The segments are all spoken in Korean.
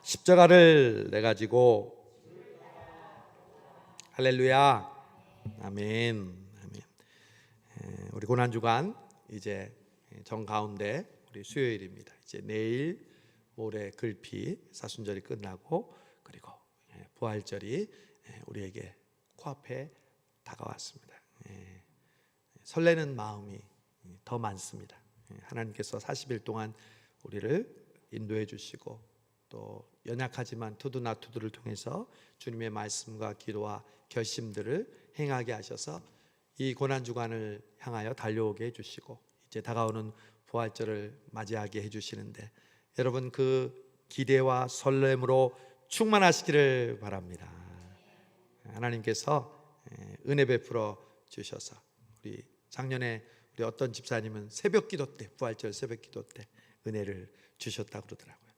십자가를 내 가지고 할렐루야. 아멘. 아멘. 우리 고난 주간 이제 정 가운데 우리 수요일입니다. 이제 내일 모레 글피 사순절이 끝나고 그리고 부활절이 우리에게 코앞에 다가왔습니다. 설레는 마음이 더 많습니다. 하나님께서 40일 동안 우리를 인도해 주시고 또 연약하지만 투두나투두를 통해서 주님의 말씀과 기도와 결심들을 행하게 하셔서 이 고난주간을 향하여 달려오게 해주시고 이제 다가오는 부활절을 맞이하게 해주시는데 여러분 그 기대와 설렘으로 충만하시기를 바랍니다. 하나님께서 은혜 베풀어 주셔서 우리 작년에 우리 어떤 집사님은 새벽기도 때 부활절 새벽기도 때 은혜를 주셨다고 그러더라고요.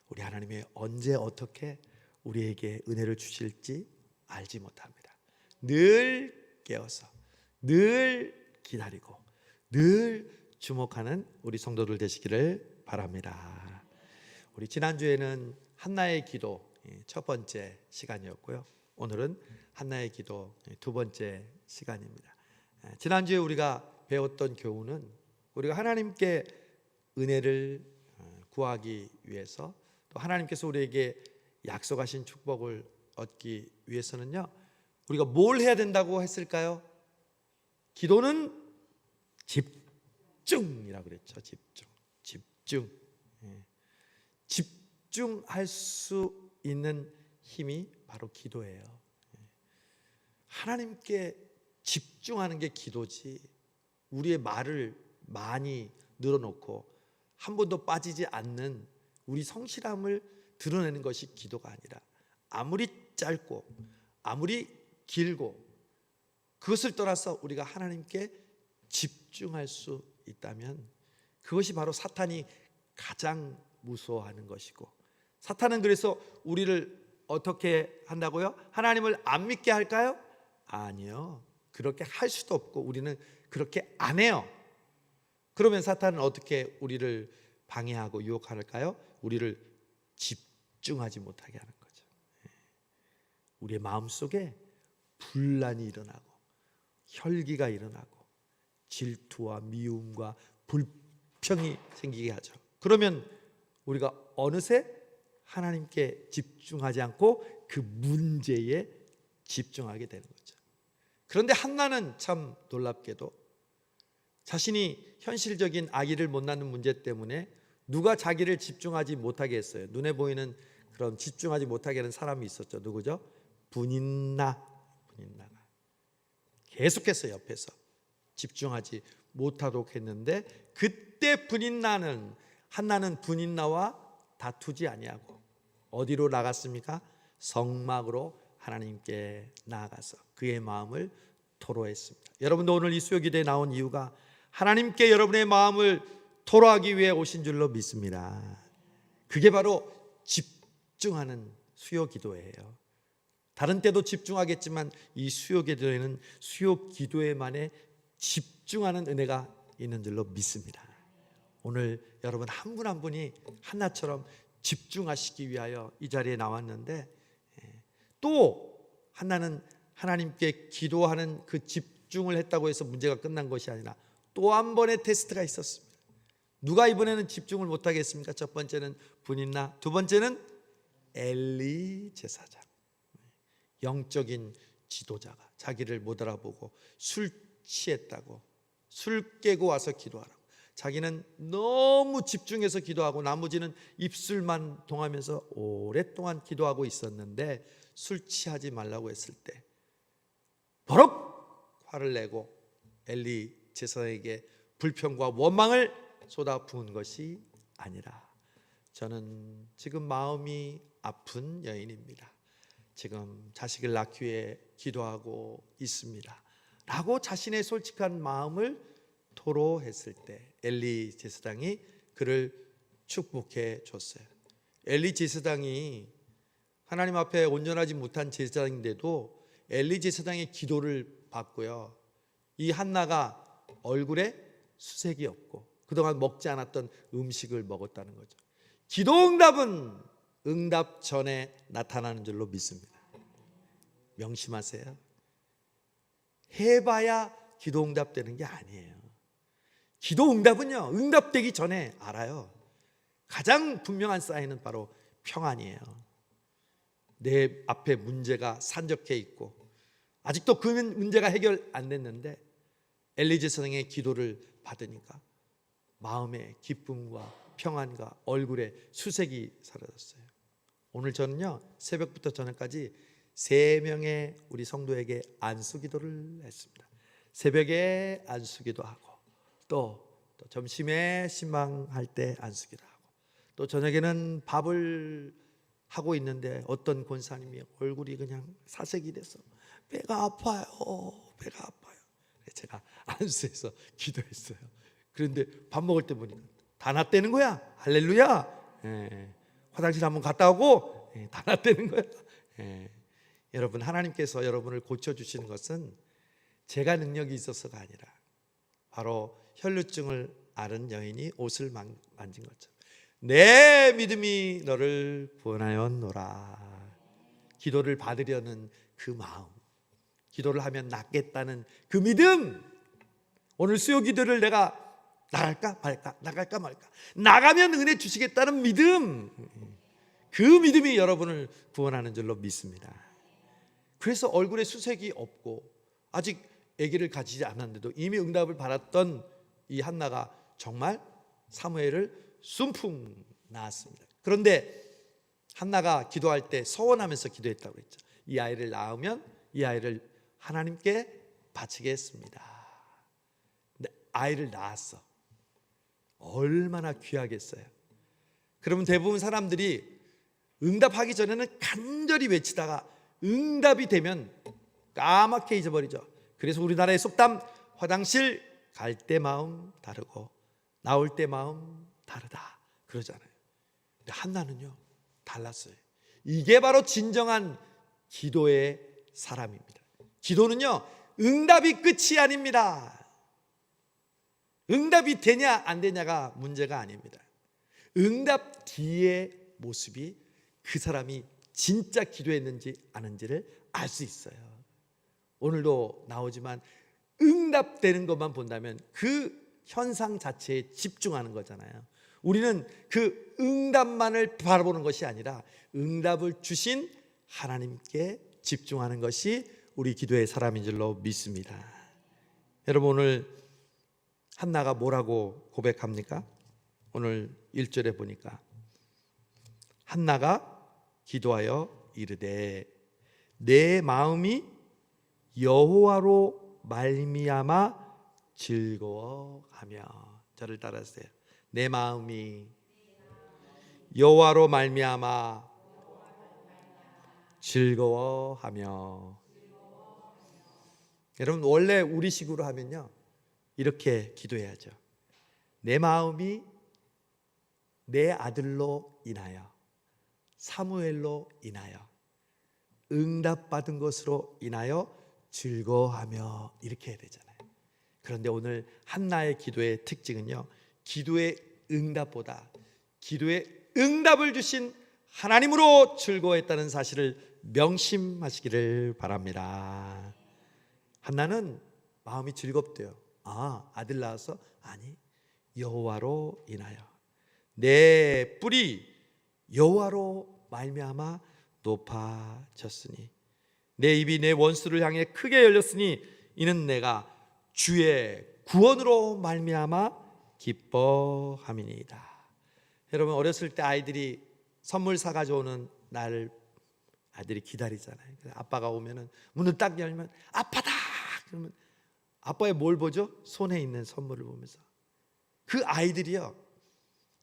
우리 하나님이 언제 어떻게 우리에게 은혜를 주실지 알지 못합니다. 늘 깨어서 늘 기다리고 늘 주목하는 우리 성도들 되시기를 바랍니다. 우리 지난주에는 한나의 기도 첫 번째 시간이었고요. 오늘은 한나의 기도 두 번째 시간입니다. 지난주에 우리가 배웠던 교훈은 우리가 하나님께 은혜를 구하기 위해서 또 하나님께서 우리에게 약속하신 축복을 얻기 위해서는요, 우리가 뭘 해야 된다고 했을까요? 기도는 집중이라고 그랬죠. 집중할 수 있는 힘이 바로 기도예요. 하나님께 집중하는 게 기도지, 우리의 말을 많이 늘어놓고 한 번도 빠지지 않는 우리 성실함을 드러내는 것이 기도가 아니라 아무리 짧고 아무리 길고 그것을 떠나서 우리가 하나님께 집중할 수 있다면 그것이 바로 사탄이 가장 무서워하는 것이고, 사탄은 그래서 우리를 어떻게 한다고요? 하나님을 안 믿게 할까요? 아니요. 그렇게 할 수도 없고 우리는 그렇게 안 해요. 그러면 사탄은 어떻게 우리를 방해하고 유혹할까요? 우리를 집중하지 못하게 하는 거죠. 우리의 마음속에 분란이 일어나고 혈기가 일어나고 질투와 미움과 불평이 생기게 하죠. 그러면 우리가 어느새 하나님께 집중하지 않고 그 문제에 집중하게 되는 거죠. 그런데 한나는 참 놀랍게도 자신이 현실적인 아기를 못 낳는 문제 때문에 누가 자기를 집중하지 못하게 했어요. 눈에 보이는 그런 집중하지 못하게 하는 사람이 있었죠. 누구죠? 분인나가 계속해서 옆에서 집중하지 못하도록 했는데, 그때 한나는 분인나와 다투지 아니하고 어디로 나갔습니까? 성막으로 하나님께 나아가서 그의 마음을 토로했습니다. 여러분도 오늘 이 수요 기도에 나온 이유가 하나님께 여러분의 마음을 토로하기 위해 오신 줄로 믿습니다. 그게 바로 집중하는 수요 기도예요. 다른 때도 집중하겠지만 이 수요 기도에는 수요 기도에만의 집중하는 은혜가 있는 줄로 믿습니다. 오늘 여러분 한 분 한 분이 한나처럼 집중하시기 위하여 이 자리에 나왔는데, 또 한나는 하나님께 기도하는 그 집중을 했다고 해서 문제가 끝난 것이 아니라 또 한 번의 테스트가 있었습니다. 누가 이번에는 집중을 못하게 했습니까? 첫 번째는 분인나, 두 번째는 엘리 제사장, 영적인 지도자가 자기를 못 알아보고 술 취했다고 술 깨고 와서 기도하라고, 자기는 너무 집중해서 기도하고 나머지는 입술만 동하면서 오랫동안 기도하고 있었는데 술 취하지 말라고 했을 때 버럭 화를 내고 엘리 제사장에게 불평과 원망을 쏟아부은 것이 아니라, 저는 지금 마음이 아픈 여인입니다. 지금 자식을 낳기 위해 기도하고 있습니다 라고 자신의 솔직한 마음을 토로했을 때 엘리 제사장이 그를 축복해 줬어요. 엘리 제사장이 하나님 앞에 온전하지 못한 제사장인데도 엘리 제사장의 기도를 받고요, 이 한나가 얼굴에 수색이 없고 그동안 먹지 않았던 음식을 먹었다는 거죠. 기도응답은 응답 전에 나타나는 줄로 믿습니다. 명심하세요. 해봐야 기도 응답되는 게 아니에요. 기도 응답은요, 응답되기 전에 알아요. 가장 분명한 사인은 바로 평안이에요. 내 앞에 문제가 산적해 있고 아직도 그 문제가 해결 안 됐는데 엘리제 선생의 기도를 받으니까 마음의 기쁨과 평안과 얼굴에 수색이 사라졌어요. 오늘 저는요, 새벽부터 저녁까지 3명의 우리 성도에게 안수기도를 했습니다. 새벽에 안수기도 하고 또 점심에 신방할 때 안수기도 하고 또 저녁에는 밥을 하고 있는데 어떤 권사님이 얼굴이 그냥 사색이 돼서 배가 아파요. 배가 아파요. 제가 안수해서 기도했어요. 그런데 밥 먹을 때 보니까 다 낫다는 거야. 할렐루야. 화장실 한번 갔다 오고 다 낫다는 거야. 여러분, 하나님께서 여러분을 고쳐주시는 것은 제가 능력이 있어서가 아니라 바로 혈루증을 앓은 여인이 옷을 만진 것처럼 내 믿음이 너를 구원하였노라. 기도를 받으려는 그 마음, 기도를 하면 낫겠다는 그 믿음. 오늘 수요 기도를 내가 나갈까 말까, 나갈까 말까, 나가면 은혜 주시겠다는 믿음, 그 믿음이 여러분을 구원하는 줄로 믿습니다. 그래서 얼굴에 수색이 없고 아직 아기를 가지지 않았는데도 이미 응답을 받았던 이 한나가 정말 사무엘을 순풍 낳았습니다. 그런데 한나가 기도할 때 서원하면서 기도했다고 했죠. 이 아이를 낳으면 이 아이를 하나님께 바치겠습니다. 근데 아이를 낳았어. 얼마나 귀하겠어요. 그러면 대부분 사람들이 응답하기 전에는 간절히 외치다가 응답이 되면 까맣게 잊어버리죠. 그래서 우리나라의 속담, 화장실 갈 때 마음 다르고 나올 때 마음 다르다 그러잖아요. 근데 한나는요, 달랐어요. 이게 바로 진정한 기도의 사람입니다. 기도는요, 응답이 끝이 아닙니다. 응답이 되냐 안 되냐가 문제가 아닙니다. 응답 뒤의 모습이 그 사람이 진짜 기도했는지 아는지를 알 수 있어요. 오늘도 나오지만 응답되는 것만 본다면 그 현상 자체에 집중하는 거잖아요. 우리는 그 응답만을 바라보는 것이 아니라 응답을 주신 하나님께 집중하는 것이 우리 기도의 사람인 줄로 믿습니다. 여러분, 오늘 한나가 뭐라고 고백합니까? 오늘 1절에 보니까 한나가 기도하여 이르되 내 마음이 여호와로 말미암아 즐거워하며. 저를 따라하세요. 내 마음이 여호와로 말미암아 즐거워하며. 여러분, 원래 우리식으로 하면요, 이렇게 기도해야죠. 내 마음이 내 아들로 인하여, 사무엘로 인하여, 응답받은 것으로 인하여 즐거워하며, 이렇게 해야 되잖아요. 그런데 오늘 한나의 기도의 특징은요, 기도의 응답보다 기도의 응답을 주신 하나님으로 즐거워했다는 사실을 명심하시기를 바랍니다. 한나는 마음이 즐겁대요. 아들 낳아서? 아니, 여호와로 인하여 내 뿔이 여호와로 말미암아 높아졌으니 내 입이 내 원수를 향해 크게 열렸으니 이는 내가 주의 구원으로 말미암아 기뻐함이니이다. 여러분, 어렸을 때 아이들이 선물 사가지고 오는 날을 아들이 기다리잖아요. 아빠가 오면은 문을 딱 열면 아빠다 그러면 아빠의 뭘 보죠? 손에 있는 선물을 보면서. 그 아이들이요,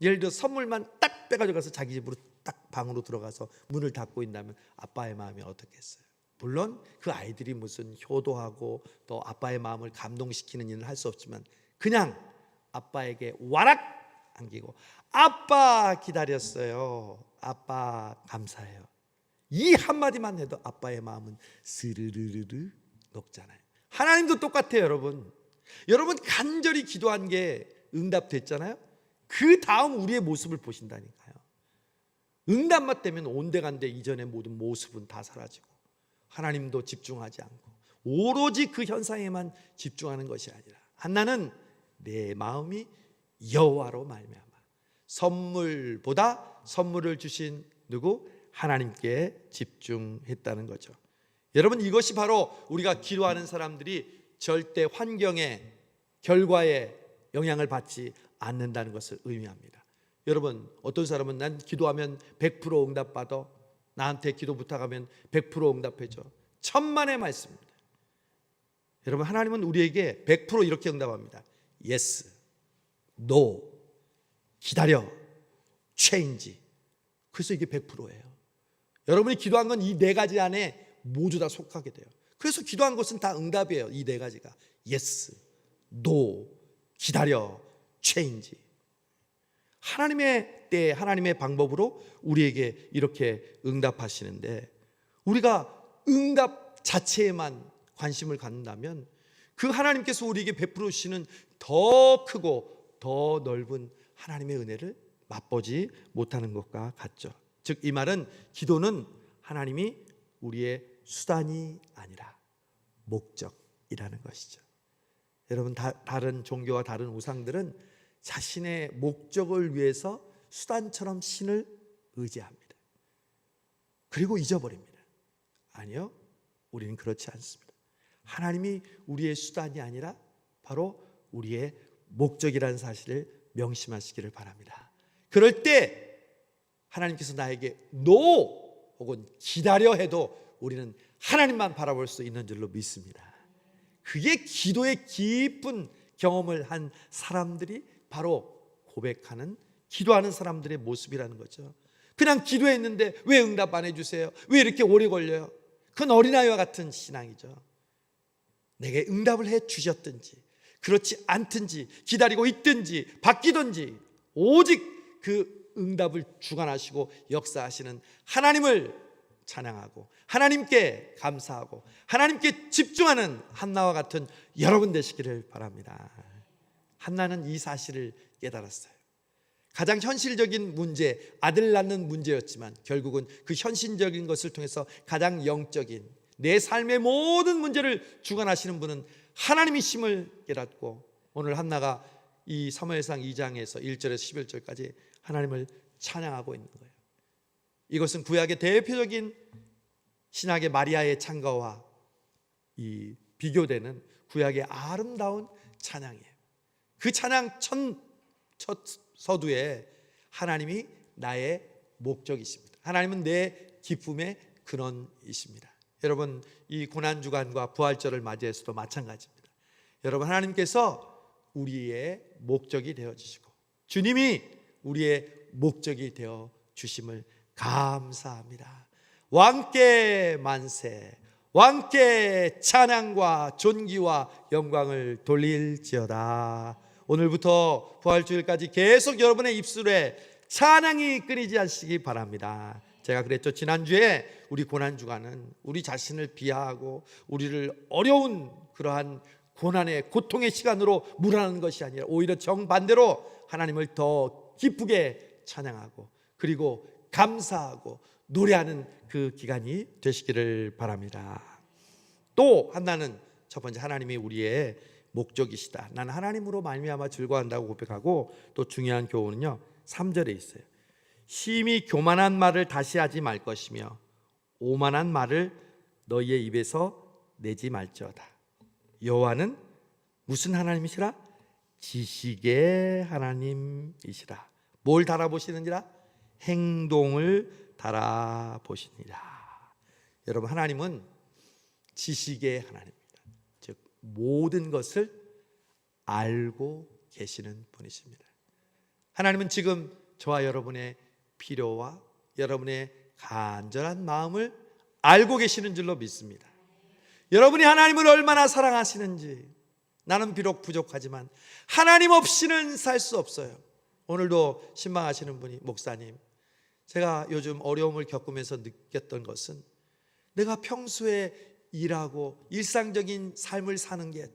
예를 들어 선물만 딱 빼가지고 가서 자기 집으로 딱 방으로 들어가서 문을 닫고 있다면 아빠의 마음이 어떻겠어요? 물론 그 아이들이 무슨 효도하고 또 아빠의 마음을 감동시키는 일을 할 수 없지만 그냥 아빠에게 와락 안기고 아빠 기다렸어요, 아빠 감사해요, 이 한마디만 해도 아빠의 마음은 스르르르르 녹잖아요. 하나님도 똑같아요. 여러분 간절히 기도한 게 응답됐잖아요. 그 다음 우리의 모습을 보신다니까요. 응답만 되면 온데간데 이전의 모든 모습은 다 사라지고 하나님도 집중하지 않고 오로지 그 현상에만 집중하는 것이 아니라 한나는 내 마음이 여호와로 말미암아 선물보다 선물을 주신 누구? 하나님께 집중했다는 거죠. 여러분, 이것이 바로 우리가 기도하는 사람들이 절대 환경의 결과에 영향을 받지 않는다는 것을 의미합니다. 여러분, 어떤 사람은 난 기도하면 100% 응답받아, 나한테 기도 부탁하면 100% 응답해줘. 천만의 말씀입니다. 여러분, 하나님은 우리에게 100% 이렇게 응답합니다. Yes, No, 기다려, Change. 그래서 이게 100%예요. 여러분이 기도한 건 이 네 가지 안에 모두 다 속하게 돼요. 그래서 기도한 것은 다 응답이에요. 이 네 가지가 Yes, No, 기다려, Change. 하나님의 때, 하나님의 방법으로 우리에게 이렇게 응답하시는데, 우리가 응답 자체에만 관심을 갖는다면 그 하나님께서 우리에게 베풀어 주시는 더 크고 더 넓은 하나님의 은혜를 맛보지 못하는 것과 같죠. 즉, 이 말은 기도는 하나님이 우리의 수단이 아니라 목적이라는 것이죠. 여러분, 다른 종교와 다른 우상들은 자신의 목적을 위해서 수단처럼 신을 의지합니다. 그리고 잊어버립니다. 아니요, 우리는 그렇지 않습니다. 하나님이 우리의 수단이 아니라 바로 우리의 목적이라는 사실을 명심하시기를 바랍니다. 그럴 때 하나님께서 나에게 NO 혹은 기다려 해도 우리는 하나님만 바라볼 수 있는 줄로 믿습니다. 그게 기도의 깊은 경험을 한 사람들이 바로 고백하는, 기도하는 사람들의 모습이라는 거죠. 그냥 기도했는데 왜 응답 안 해주세요? 왜 이렇게 오래 걸려요? 그건 어린아이와 같은 신앙이죠. 내게 응답을 해 주셨든지 그렇지 않든지 기다리고 있든지 바뀌든지 오직 그 응답을 주관하시고 역사하시는 하나님을 찬양하고 하나님께 감사하고 하나님께 집중하는 한나와 같은 여러분 되시기를 바랍니다. 한나는 이 사실을 깨달았어요. 가장 현실적인 문제, 아들 낳는 문제였지만 결국은 그 현실적인 것을 통해서 가장 영적인 내 삶의 모든 문제를 주관하시는 분은 하나님이심을 깨닫고 오늘 한나가 이 사무엘상 2장에서 1절에서 11절까지 하나님을 찬양하고 있는 거예요. 이것은 구약의 대표적인 신약의 마리아의 찬가와 이 비교되는 구약의 아름다운 찬양이에요. 그 찬양 첫 서두에 하나님이 나의 목적이십니다. 하나님은 내 기쁨의 근원이십니다. 여러분, 이 고난주간과 부활절을 맞이해서도 마찬가지입니다. 여러분, 하나님께서 우리의 목적이 되어주시고 주님이 우리의 목적이 되어주심을 감사합니다. 왕께 만세, 왕께 찬양과 존귀와 영광을 돌릴지어다. 오늘부터 부활주일까지 계속 여러분의 입술에 찬양이 끊이지 않으시기 바랍니다. 제가 그랬죠. 지난주에 우리 고난주간은 우리 자신을 비하하고 우리를 어려운 그러한 고난의 고통의 시간으로 몰아넣는 것이 아니라 오히려 정반대로 하나님을 더 기쁘게 찬양하고 그리고 감사하고 노래하는 그 기간이 되시기를 바랍니다. 또 한나는 첫 번째, 하나님이 우리의 목적이시다. 나는 하나님으로 말미암아 즐거워한다고 고백하고, 또 중요한 교훈은요 3절에 있어요. 심히 교만한 말을 다시 하지 말 것이며 오만한 말을 너희의 입에서 내지 말지어다. 여호와는 무슨 하나님이시라? 지식의 하나님이시라. 뭘 달아보시느니라? 행동을 달아보시니라. 여러분, 하나님은 지식의 하나님입니다. 즉 모든 것을 알고 계시는 분이십니다. 하나님은 지금 저와 여러분의 필요와 여러분의 간절한 마음을 알고 계시는 줄로 믿습니다. 여러분이 하나님을 얼마나 사랑하시는지, 나는 비록 부족하지만 하나님 없이는 살 수 없어요. 오늘도 신방하시는 분이, 목사님, 제가 요즘 어려움을 겪으면서 느꼈던 것은 내가 평소에 일하고 일상적인 삶을 사는 게,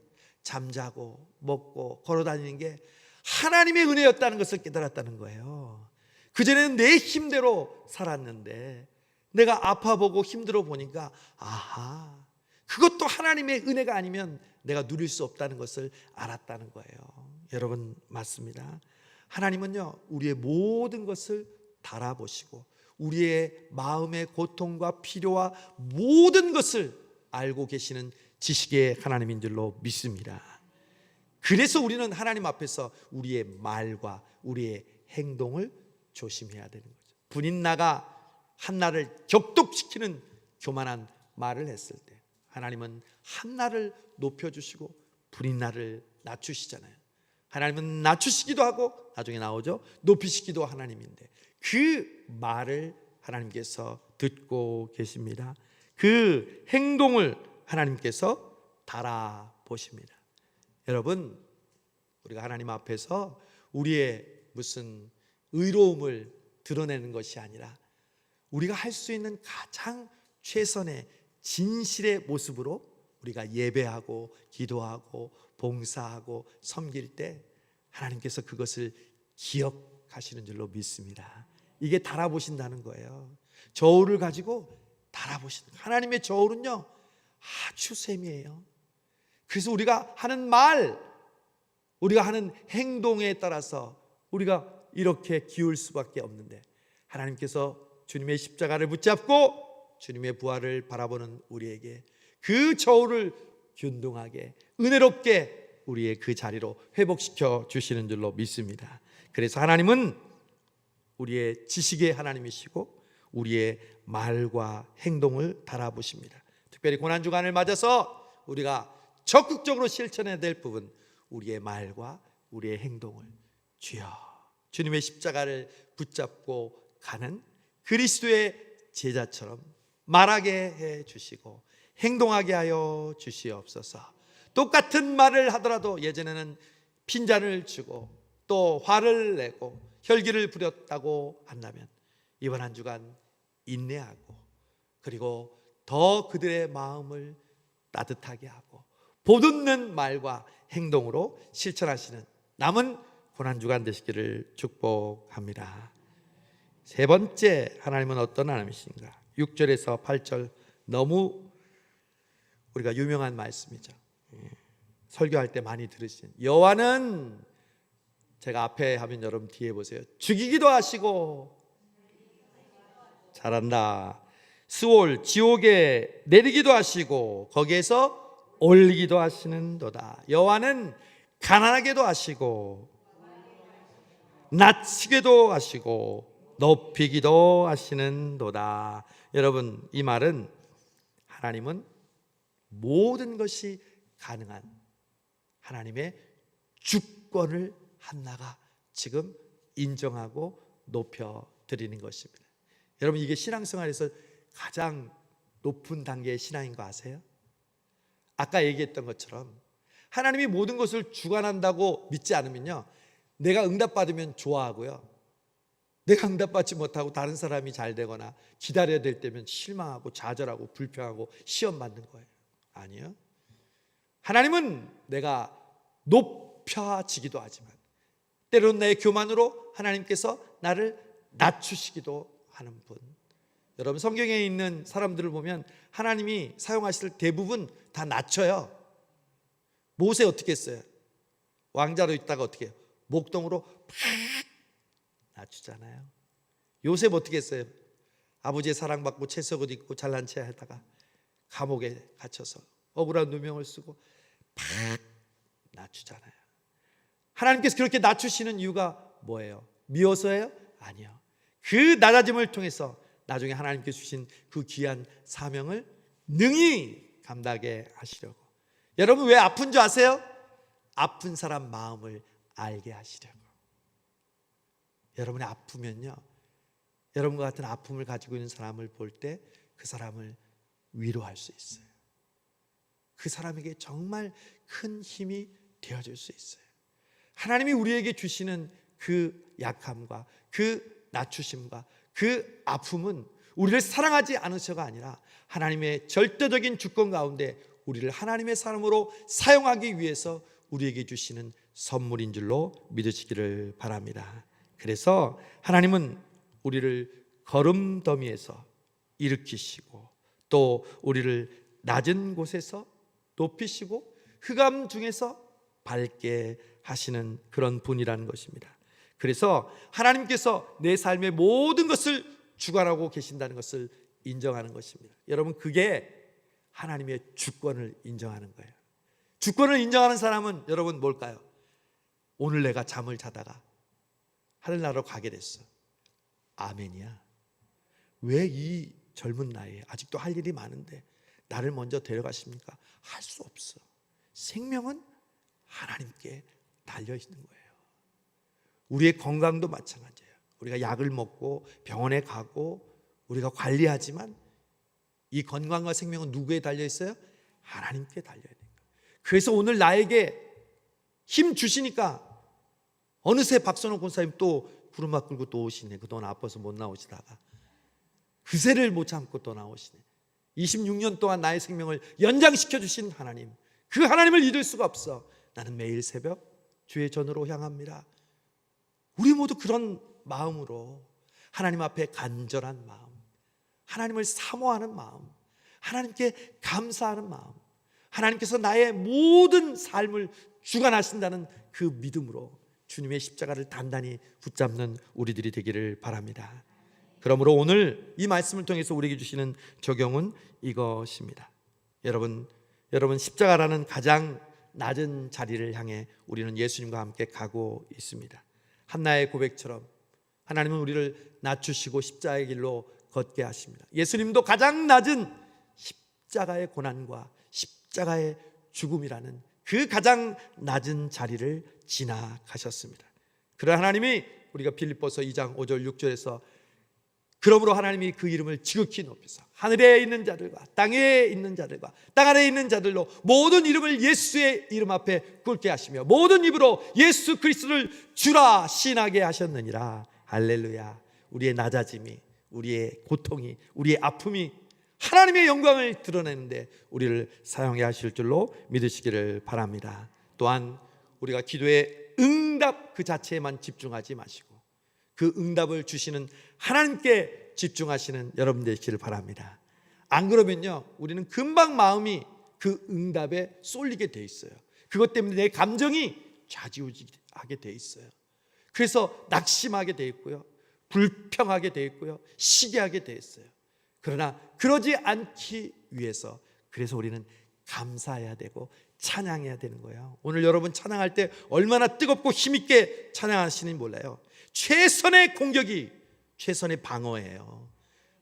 잠자고 먹고 걸어다니는 게 하나님의 은혜였다는 것을 깨달았다는 거예요. 그전에는 내 힘대로 살았는데 내가 아파보고 힘들어 보니까 아하, 그것도 하나님의 은혜가 아니면 내가 누릴 수 없다는 것을 알았다는 거예요. 여러분, 맞습니다. 하나님은요, 우리의 모든 것을 달아보시고 우리의 마음의 고통과 필요와 모든 것을 알고 계시는 지식의 하나님인 줄로 믿습니다. 그래서 우리는 하나님 앞에서 우리의 말과 우리의 행동을 조심해야 되는 거죠. 분인나가 한나를 격독시키는 교만한 말을 했을 때 하나님은 한나를 높여주시고 분인나를 낮추시잖아요. 하나님은 낮추시기도 하고 나중에 나오죠, 높이시기도 하나님인데 그 말을 하나님께서 듣고 계십니다. 그 행동을 하나님께서 달아보십니다. 여러분, 우리가 하나님 앞에서 우리의 무슨 의로움을 드러내는 것이 아니라 우리가 할 수 있는 가장 최선의 진실의 모습으로 우리가 예배하고 기도하고 봉사하고 섬길 때 하나님께서 그것을 기억하시는 줄로 믿습니다. 이게 달아보신다는 거예요. 저울을 가지고 달아보신다. 하나님의 저울은요 아주 세미해요. 그래서 우리가 하는 말, 우리가 하는 행동에 따라서 우리가 이렇게 기울 수밖에 없는데 하나님께서 주님의 십자가를 붙잡고 주님의 부활을 바라보는 우리에게 그 저울을 균등하게 은혜롭게 우리의 그 자리로 회복시켜 주시는 줄로 믿습니다. 그래서 하나님은 우리의 지식의 하나님이시고 우리의 말과 행동을 달아보십니다. 특별히 고난주간을 맞아서 우리가 적극적으로 실천해야 될 부분, 우리의 말과 우리의 행동을 주여, 주님의 십자가를 붙잡고 가는 그리스도의 제자처럼 말하게 해 주시고 행동하게 하여 주시옵소서. 똑같은 말을 하더라도 예전에는 핀잔을 주고 또 화를 내고 혈기를 부렸다고 한다면 이번 한 주간 인내하고 그리고 더 그들의 마음을 따뜻하게 하고 보듬는 말과 행동으로 실천하시는 남은 고난주간 되시기를 축복합니다. 세 번째, 하나님은 어떤 하나님이신가? 6절에서 8절 너무 우리가 유명한 말씀이죠. 설교할 때 많이 들으신 여호와는, 제가 앞에 하면 여러분 뒤에 보세요, 죽이기도 하시고, 잘한다, 스올 지옥에 내리기도 하시고 거기에서 올리기도 하시는도다. 여호와는 가난하게도 하시고 낮추게도 하시고 높이기도 하시는도다. 여러분, 이 말은 하나님은 모든 것이 가능한 하나님의 주권을 한나가 지금 인정하고 높여드리는 것입니다. 여러분, 이게 신앙생활에서 가장 높은 단계의 신앙인 거 아세요? 아까 얘기했던 것처럼 하나님이 모든 것을 주관한다고 믿지 않으면요, 내가 응답받으면 좋아하고요, 내가 응답받지 못하고 다른 사람이 잘 되거나 기다려야 될 때면 실망하고 좌절하고 불평하고 시험 받는 거예요. 아니요, 하나님은 내가 높여지기도 하지만 때로는 내 교만으로 하나님께서 나를 낮추시기도 하는 분. 여러분, 성경에 있는 사람들을 보면 하나님이 사용하실 대부분 다 낮춰요. 모세 어떻게 했어요? 왕자로 있다가 어떻게 해요? 목동으로 팍 낮추잖아요. 요셉 어떻게 했어요? 아버지의 사랑받고 채석을 입고 잘난 체 하다가 감옥에 갇혀서 억울한 누명을 쓰고 팍 낮추잖아요. 하나님께서 그렇게 낮추시는 이유가 뭐예요? 미워서예요? 아니요. 그 낮아짐을 통해서 나중에 하나님께서 주신 그 귀한 사명을 능히 감당하게 하시려고. 여러분, 왜 아픈 줄 아세요? 아픈 사람 마음을 알게 하시려고. 여러분이 아프면요, 여러분과 같은 아픔을 가지고 있는 사람을 볼 때 그 사람을 위로할 수 있어요. 그 사람에게 정말 큰 힘이 되어줄 수 있어요. 하나님이 우리에게 주시는 그 약함과 그 낮추심과 그 아픔은 우리를 사랑하지 않으셔가 아니라 하나님의 절대적인 주권 가운데 우리를 하나님의 사람으로 사용하기 위해서 우리에게 주시는 선물인 줄로 믿으시기를 바랍니다. 그래서 하나님은 우리를 거름더미에서 일으키시고 또 우리를 낮은 곳에서 높이시고 흑암 중에서 밝게 하시는 그런 분이라는 것입니다. 그래서 하나님께서 내 삶의 모든 것을 주관하고 계신다는 것을 인정하는 것입니다. 여러분, 그게 하나님의 주권을 인정하는 거예요. 주권을 인정하는 사람은 여러분 뭘까요? 오늘 내가 잠을 자다가 하늘나라로 가게 됐어. 아멘이야. 왜 이 젊은 나이에 아직도 할 일이 많은데 나를 먼저 데려가십니까? 할 수 없어. 생명은 하나님께 달려있는 거예요. 우리의 건강도 마찬가지예요. 우리가 약을 먹고 병원에 가고 우리가 관리하지만 이 건강과 생명은 누구에 달려있어요? 하나님께 달려있는 거예요. 그래서 오늘 나에게 힘 주시니까 어느새 박선호 권사님 또 구름막 끌고 또 오시네. 그동안 아파서 못 나오시다가 그새를 못 참고 또 나오시네. 26년 동안 나의 생명을 연장시켜 주신 하나님, 그 하나님을 잊을 수가 없어. 나는 매일 새벽 주의 전으로 향합니다. 우리 모두 그런 마음으로 하나님 앞에 간절한 마음, 하나님을 사모하는 마음, 하나님께 감사하는 마음, 하나님께서 나의 모든 삶을 주관하신다는 그 믿음으로 주님의 십자가를 단단히 붙잡는 우리들이 되기를 바랍니다. 그러므로 오늘 이 말씀을 통해서 우리에게 주시는 적용은 이것입니다. 여러분 십자가라는 가장 낮은 자리를 향해 우리는 예수님과 함께 가고 있습니다. 한나의 고백처럼 하나님은 우리를 낮추시고 십자가의 길로 걷게 하십니다. 예수님도 가장 낮은 십자가의 고난과 십자가의 죽음이라는 그 가장 낮은 자리를 지나가셨습니다. 그런 하나님이 우리가 빌립보서 2장 5절 6절에서 그러므로 하나님이 그 이름을 지극히 높여서 하늘에 있는 자들과 땅에 있는 자들과 땅 아래에 있는 자들로 모든 이름을 예수의 이름 앞에 꿇게 하시며 모든 입으로 예수 그리스도를 주라 시인하게 하셨느니라. 할렐루야. 우리의 낮아짐이, 우리의 고통이, 우리의 아픔이 하나님의 영광을 드러내는데 우리를 사용해 하실 줄로 믿으시기를 바랍니다. 또한 우리가 기도의 응답 그 자체에만 집중하지 마시고 그 응답을 주시는 하나님께 집중하시는 여러분 되시기를 바랍니다. 안 그러면요, 우리는 금방 마음이 그 응답에 쏠리게 돼 있어요. 그것 때문에 내 감정이 좌지우지하게 돼 있어요. 그래서 낙심하게 돼 있고요, 불평하게 돼 있고요, 시기하게 돼 있어요. 그러나 그러지 않기 위해서 그래서 우리는 감사해야 되고 찬양해야 되는 거예요. 오늘 여러분 찬양할 때 얼마나 뜨겁고 힘있게 찬양하시는지 몰라요. 최선의 공격이 최선의 방어예요.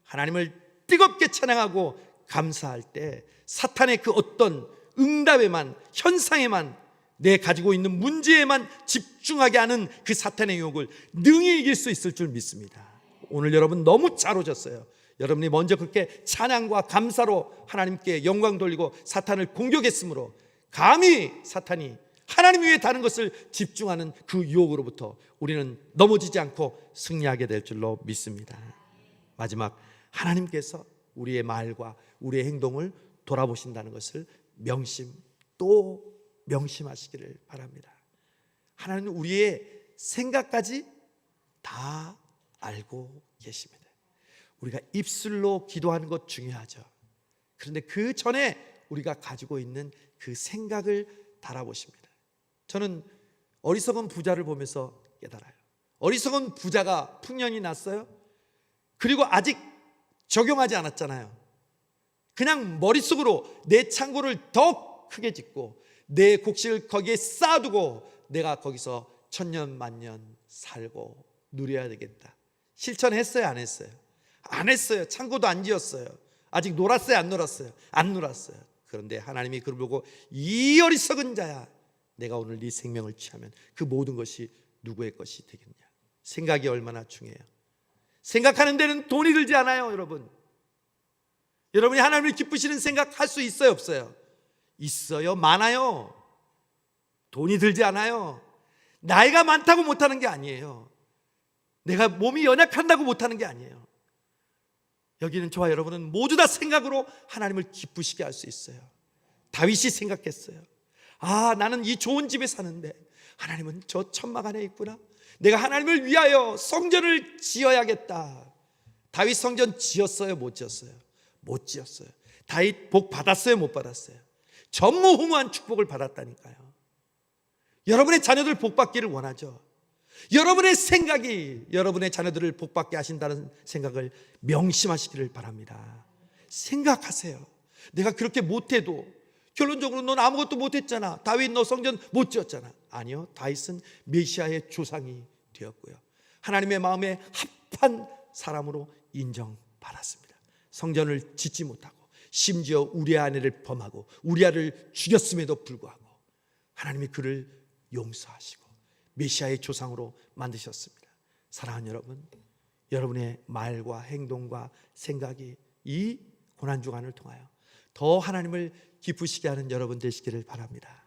하나님을 뜨겁게 찬양하고 감사할 때 사탄의 그 어떤 응답에만, 현상에만, 내 가지고 있는 문제에만 집중하게 하는 그 사탄의 유혹을 능히 이길 수 있을 줄 믿습니다. 오늘 여러분 너무 잘 오셨어요. 여러분이 먼저 그렇게 찬양과 감사로 하나님께 영광 돌리고 사탄을 공격했으므로 감히 사탄이 하나님 위에 다른 것을 집중하는 그 유혹으로부터 우리는 넘어지지 않고 승리하게 될 줄로 믿습니다. 마지막, 하나님께서 우리의 말과 우리의 행동을 돌아보신다는 것을 또 명심하시기를 바랍니다. 하나님은 우리의 생각까지 다 알고 계십니다. 우리가 입술로 기도하는 것 중요하죠. 그런데 그 전에 우리가 가지고 있는 그 생각을 달아보십니다. 저는 어리석은 부자를 보면서 깨달아요. 어리석은 부자가 풍년이 났어요. 그리고 아직 적용하지 않았잖아요. 그냥 머릿속으로 내 창고를 더 크게 짓고 내 곡식을 거기에 쌓아두고 내가 거기서 천년 만년 살고 누려야 되겠다. 실천했어요, 안 했어요? 안 했어요. 창고도 안 지었어요. 아직 놀았어요, 안 놀았어요? 안 놀았어요. 그런데 하나님이 그를 보고 이 어리석은 자야, 내가 오늘 네 생명을 취하면 그 모든 것이 누구의 것이 되겠냐. 생각이 얼마나 중요해요. 생각하는 데는 돈이 들지 않아요. 여러분이 하나님을 기쁘시는 생각 할 수 있어요, 없어요? 있어요, 많아요. 돈이 들지 않아요. 나이가 많다고 못하는 게 아니에요. 내가 몸이 연약한다고 못하는 게 아니에요. 여기는 저와 여러분은 모두 다 생각으로 하나님을 기쁘시게 할 수 있어요. 다윗이 생각했어요. 나는 이 좋은 집에 사는데 하나님은 저 천막 안에 있구나. 내가 하나님을 위하여 성전을 지어야겠다. 다윗 성전 지었어요? 못 지었어요? 못 지었어요. 다윗 복 받았어요? 못 받았어요? 전무후무한 축복을 받았다니까요. 여러분의 자녀들 복 받기를 원하죠. 여러분의 생각이 여러분의 자녀들을 복 받게 하신다는 생각을 명심하시기를 바랍니다. 생각하세요. 내가 그렇게 못해도 결론적으로 넌 아무것도 못했잖아. 다윗 너 성전 못 지었잖아. 아니요, 다윗은 메시아의 조상이 되었고요, 하나님의 마음에 합한 사람으로 인정받았습니다. 성전을 짓지 못하고 심지어 우리의 아내를 범하고 우리아를 죽였음에도 불구하고 하나님이 그를 용서하시고 메시아의 조상으로 만드셨습니다. 사랑하는 여러분, 여러분의 말과 행동과 생각이 이 고난주간을 통하여 더 하나님을 기쁘시게 하는 여러분 되시기를 바랍니다.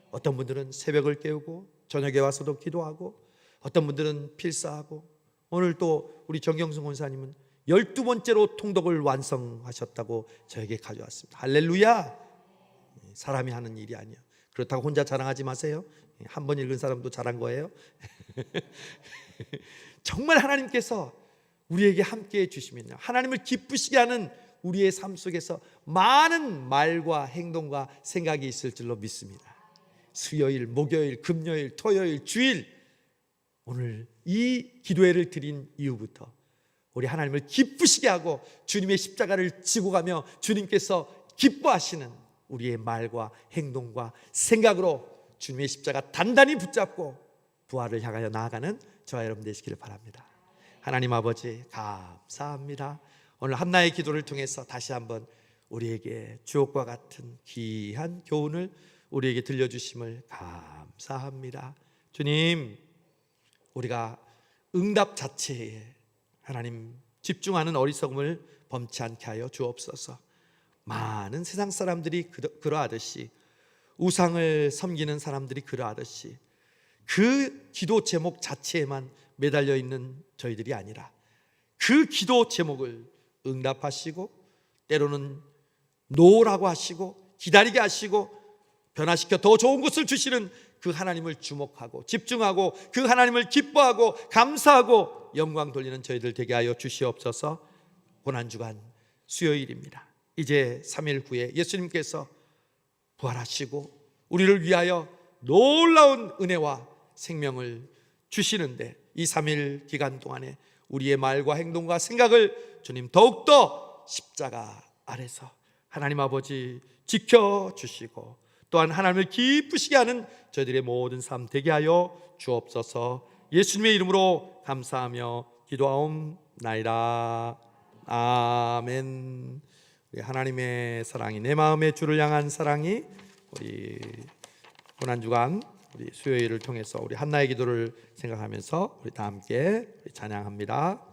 어떤 분들은 새벽을 깨우고 저녁에 와서도 기도하고, 어떤 분들은 필사하고, 오늘 또 우리 정경승 권사님은 12번째로 통독을 완성하셨다고 저에게 가져왔습니다. 할렐루야. 사람이 하는 일이 아니에요. 그렇다고 혼자 자랑하지 마세요. 한 번 읽은 사람도 잘한 거예요. 정말 하나님께서 우리에게 함께해 주시면요, 하나님을 기쁘시게 하는 우리의 삶 속에서 많은 말과 행동과 생각이 있을 줄로 믿습니다. 수요일, 목요일, 금요일, 토요일, 주일, 오늘 이 기도회를 드린 이후부터 우리 하나님을 기쁘시게 하고 주님의 십자가를 지고 가며 주님께서 기뻐하시는 우리의 말과 행동과 생각으로 주님의 십자가 단단히 붙잡고 부활을 향하여 나아가는 저와 여러분 되시기를 바랍니다. 하나님 아버지 감사합니다. 오늘 한나의 기도를 통해서 다시 한번 우리에게 주옥과 같은 귀한 교훈을 우리에게 들려주심을 감사합니다. 주님, 우리가 응답 자체에 하나님 집중하는 어리석음을 범치 않게 하여 주옵소서. 많은 세상 사람들이 그러하듯이, 우상을 섬기는 사람들이 그러하듯이 그 기도 제목 자체에만 매달려 있는 저희들이 아니라 그 기도 제목을 응답하시고 때로는 노라고 하시고 기다리게 하시고 변화시켜 더 좋은 것을 주시는 그 하나님을 주목하고 집중하고 그 하나님을 기뻐하고 감사하고 영광 돌리는 저희들 되게 하여 주시옵소서. 고난주간 수요일입니다. 이제 3일 후에 예수님께서 부활하시고 우리를 위하여 놀라운 은혜와 생명을 주시는데, 이 3일 기간 동안에 우리의 말과 행동과 생각을 주님 더욱더 십자가 아래서 하나님 아버지 지켜주시고 또한 하나님을 기쁘시게 하는 저희들의 모든 삶 되게 하여 주옵소서. 예수님의 이름으로 감사하며 기도하옵나이다. 아멘. 우리 하나님의 사랑이, 내 마음의 주를 향한 사랑이 우리 고난주간 우리 수요일을 통해서 우리 한나의 기도를 생각하면서 우리 다 함께 찬양합니다.